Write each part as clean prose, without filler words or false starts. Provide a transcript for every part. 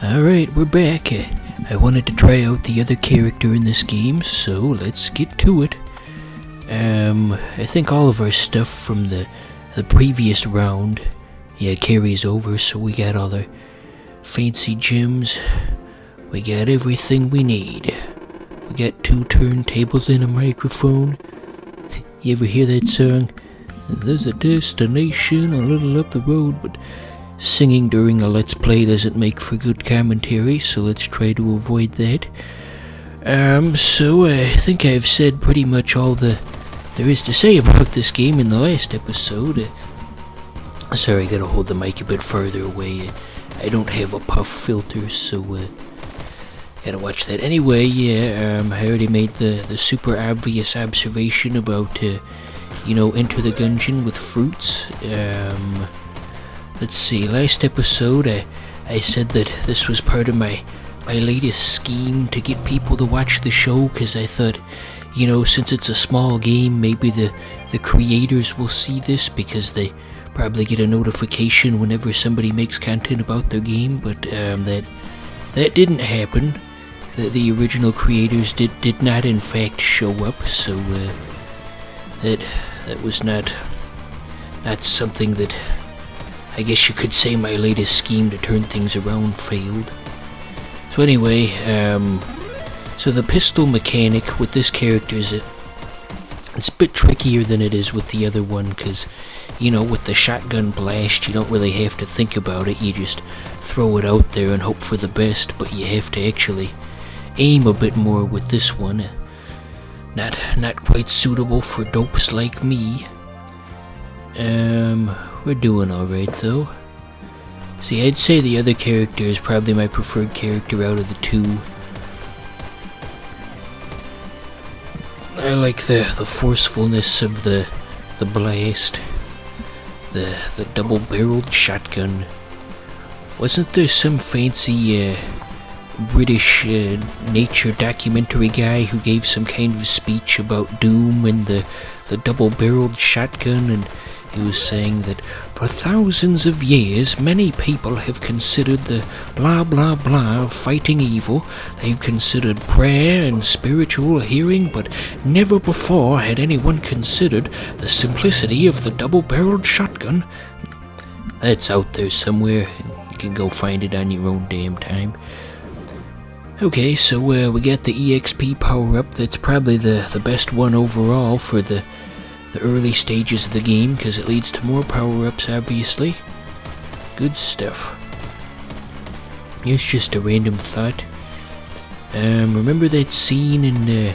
Alright, we're back. I wanted to try out the other character in this game, so let's get to it. I think all of our stuff from the previous round, carries over, so we got all our fancy gems. We got everything we need. We got 2 turntables and a microphone. You ever hear that song? There's a destination a little up the road, but singing during a Let's Play doesn't make for good commentary, so let's try to avoid that. So I think I've said pretty much all there is to say about this game in the last episode. Sorry, I gotta hold the mic a bit further away. I don't have a puff filter, so gotta watch that. Anyway, I already made the super obvious observation about, enter the gungeon with fruits. Let's see, last episode I said that this was part of my latest scheme to get people to watch the show, because I thought, since it's a small game, maybe the creators will see this because they probably get a notification whenever somebody makes content about their game, but that didn't happen. The original creators did not in fact show up, so that was not something that I guess you could say my latest scheme to turn things around failed. So anyway, so the pistol mechanic with this character it's a bit trickier than it is with the other one, because, with the shotgun blast, you don't really have to think about it. You just throw it out there and hope for the best, but you have to actually aim a bit more with this one. Not quite suitable for dopes like me. We're doing alright though. See, I'd say the other character is probably my preferred character out of the 2. I like the forcefulness of the blast. The double-barreled shotgun. Wasn't there some fancy British nature documentary guy who gave some kind of speech about Doom and the double-barreled shotgun, and he was saying that for thousands of years, many people have considered the blah blah blah of fighting evil. They've considered prayer and spiritual hearing, but never before had anyone considered the simplicity of the double-barreled shotgun. That's out there somewhere. You can go find it on your own damn time. Okay, so we got the EXP power-up. That's probably the best one overall for the early stages of the game, because it leads to more power-ups, obviously. Good stuff. Here's just a random thought. Remember that scene in the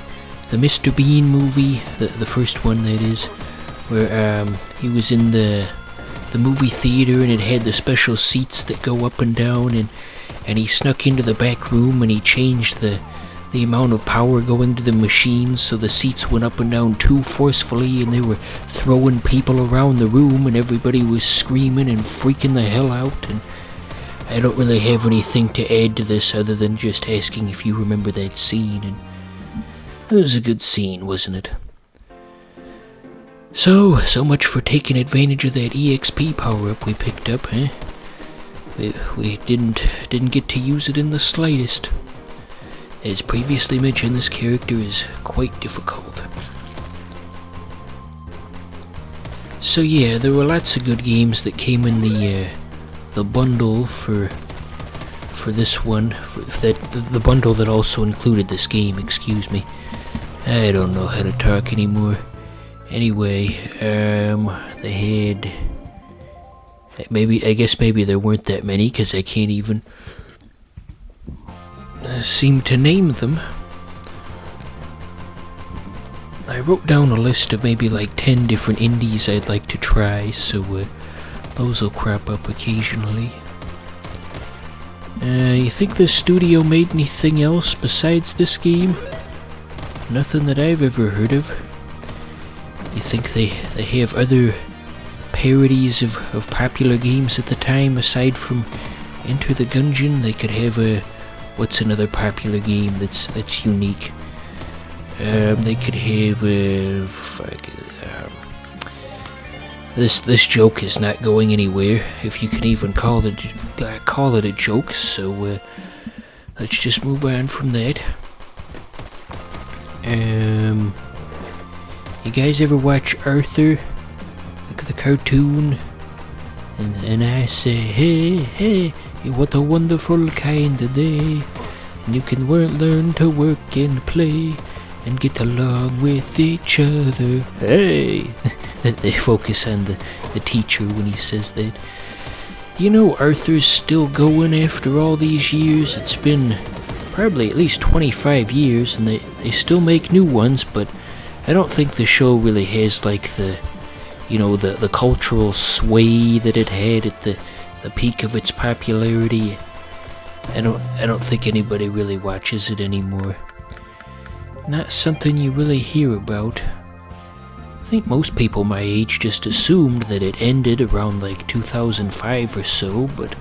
Mr. Bean movie, the first one that is, where he was in the movie theater and it had the special seats that go up and down, and he snuck into the back room and he changed the amount of power going to the machines so the seats went up and down too forcefully, and they were throwing people around the room and everybody was screaming and freaking the hell out. And I don't really have anything to add to this other than just asking if you remember that scene, and it was a good scene, wasn't it? So much for taking advantage of that EXP power-up we picked up, huh? We didn't get to use it in the slightest. As previously mentioned, this character is quite difficult. So yeah, there were lots of good games that came in the bundle for this one. The bundle that also included this game, excuse me. I don't know how to talk anymore. Anyway, they had... I guess maybe there weren't that many, because I can't even seem to name them. I wrote down a list of maybe like 10 different indies I'd like to try, so those will crop up occasionally. You think the studio made anything else besides this game? Nothing that I've ever heard of. You think they have other parodies of popular games at the time aside from Enter the Gungeon? They could have what's another popular game that's unique? They could have This joke is not going anywhere, if you can even call it a joke. So let's just move on from that. You guys ever watch Arthur, like the cartoon? And I say, hey, what a wonderful kind of day. And you can learn to work and play and get along with each other. Hey! They focus on the teacher when he says that. You know, Arthur's still going after all these years. It's been probably at least 25 years, and they still make new ones, but I don't think the show really has like the cultural sway that it had at the peak of its popularity. I don't think anybody really watches it anymore. Not something you really hear about. I think most people my age just assumed that it ended around like 2005 or so, but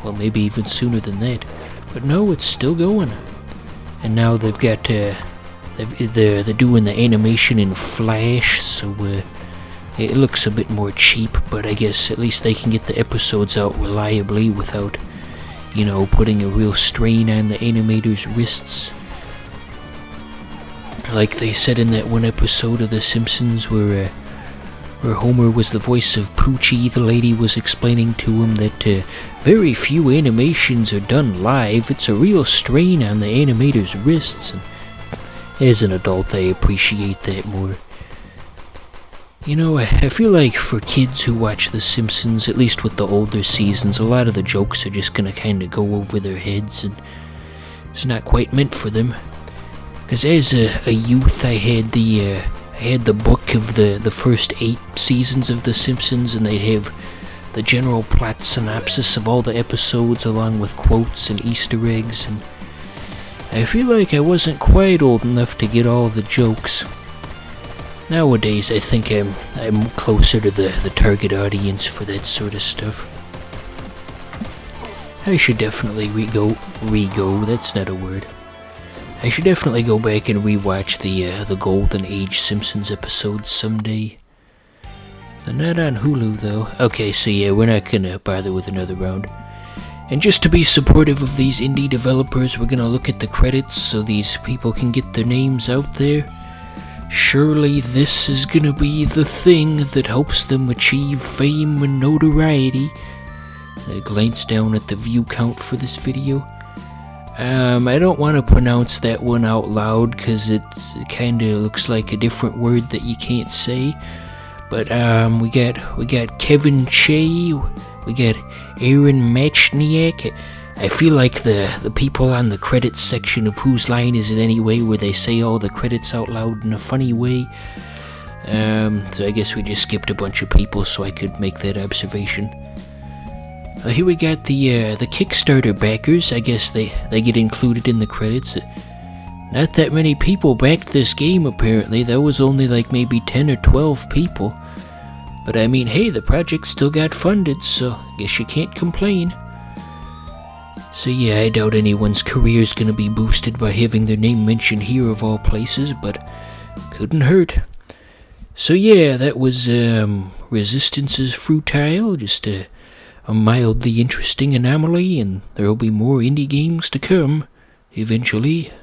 well, maybe even sooner than that. But no, it's still going. And now they've got they're doing the animation in Flash, so it looks a bit more cheap, but I guess at least they can get the episodes out reliably without, putting a real strain on the animators' wrists. Like they said in that one episode of The Simpsons where Homer was the voice of Poochie, the lady was explaining to him that very few animations are done live. It's a real strain on the animators' wrists. And as an adult, I appreciate that more. I feel like for kids who watch The Simpsons, at least with the older seasons, a lot of the jokes are just gonna kind of go over their heads, and it's not quite meant for them. Because as a youth, I had the book of the first 8 seasons of The Simpsons, and they'd have the general plot synopsis of all the episodes along with quotes and Easter eggs, and I feel like I wasn't quite old enough to get all the jokes. Nowadays, I think I'm closer to the target audience for that sort of stuff. I should definitely that's not a word. I should definitely go back and rewatch the Golden Age Simpsons episodes someday. They're not on Hulu though. Okay, so yeah, we're not gonna bother with another round. And just to be supportive of these indie developers, we're gonna look at the credits so these people can get their names out there. Surely this is gonna be the thing that helps them achieve fame and notoriety. I glance down at the view count for this video. I don't want to pronounce that one out loud because it kind of looks like a different word that you can't say. But we got Kevin Che, we got Aaron Machniak. I feel like the people on the credits section of Whose Line Is It Anyway, where they say all the credits out loud in a funny way. So I guess we just skipped a bunch of people so I could make that observation. Here we got the Kickstarter backers. I guess they get included in the credits. Not that many people backed this game apparently. That was only like maybe 10 or 12 people. But I mean, hey, the project still got funded, so I guess you can't complain. So yeah, I doubt anyone's career is gonna be boosted by having their name mentioned here of all places, but couldn't hurt. So yeah, that was Resistance's Fruitile, just a mildly interesting anomaly, and there'll be more indie games to come, eventually.